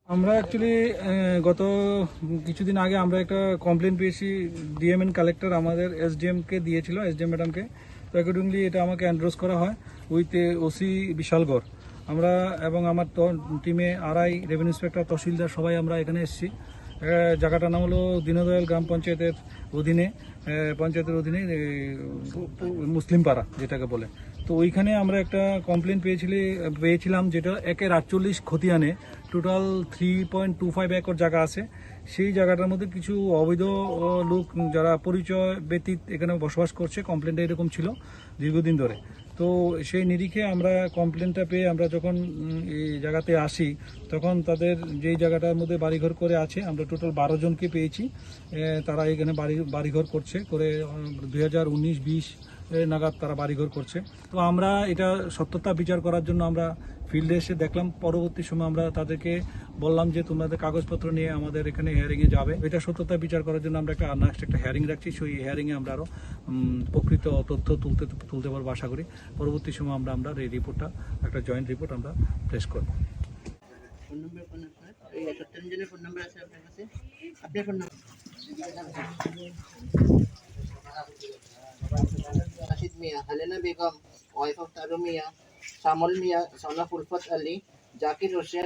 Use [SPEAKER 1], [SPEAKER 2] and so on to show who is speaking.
[SPEAKER 1] আমরা অ্যাকচুয়ালি গত কিছুদিন আগে আমরা একটা কমপ্লেন পেয়েছি। ডিএমএন কালেক্টর আমাদের এসডিএমকে দিয়েছিল, এসডিএম ম্যাডামকে। তো অ্যাকর্ডিংলি এটা আমাকে অ্যান্ড্রোস করা হয় উইথ ওসি বিশালগড়। আমরা এবং আমার টিমে আরআই, রেভিনিউ ইন্সপেক্টর, তহসিলদার সবাই আমরা এখানে এসেছি। জায়গাটার নাম হলো দীনদয়াল গ্রাম পঞ্চায়েতের অধীনে, মুসলিম পাড়া যেটাকে বলে। তো ওইখানে আমরা একটা কমপ্লেন পেয়েছিলাম, যেটা 1/48 খতিয়ানে টোটাল 3.25 একর জায়গা আছে। সেই জায়গাটার মধ্যে কিছু অবৈধ লোক যারা পরিচয় ব্যতীত এখানে বসবাস করছে, কমপ্লেনটা এরকম ছিল দীর্ঘদিন ধরে। তো সেই নিরিখে আমরা কমপ্লেনটা পেয়ে আমরা যখন এই জায়গাতে আসি, তখন তাদের যেই জায়গাটার মধ্যে বাড়িঘর করে আছে, আমরা টোটাল 12 জনকে পেয়েছি। তারা এখানে বাড়িঘর করছে, করে 2019-20 নাগাদ তারা বাড়িঘর করছে। তো আমরা এটা সত্যতা বিচার করার জন্য আমরা ফিল্ডে এসে দেখলাম। পরবর্তী সময় আমরা তাদেরকে বললাম যে তোমাদের কাগজপত্র নিয়ে আমাদের এখানে হিয়ারিংয়ে যাবে। এটা সত্যতা বিচার করার জন্য আমরা একটা হিয়ারিং রাখছি। সেই হিয়ারিংয়ে আমরা আরও প্রকৃত তথ্য তুলতে পারবো আশা করি। পরবর্তী সময় আমরা এই রিপোর্টটা, একটা জয়েন্ট রিপোর্ট আমরা প্রেস করবো।
[SPEAKER 2] ফোন নম্বর কোন আপনার? এই 17 জনের ফোন নাম্বার আছে আপনার কাছে? আপনার phone number? Rashid Mia, Helena Begum, wife of Taru Mia, Shamal Mia, son of Ulfat Ali, Zakir Hossain.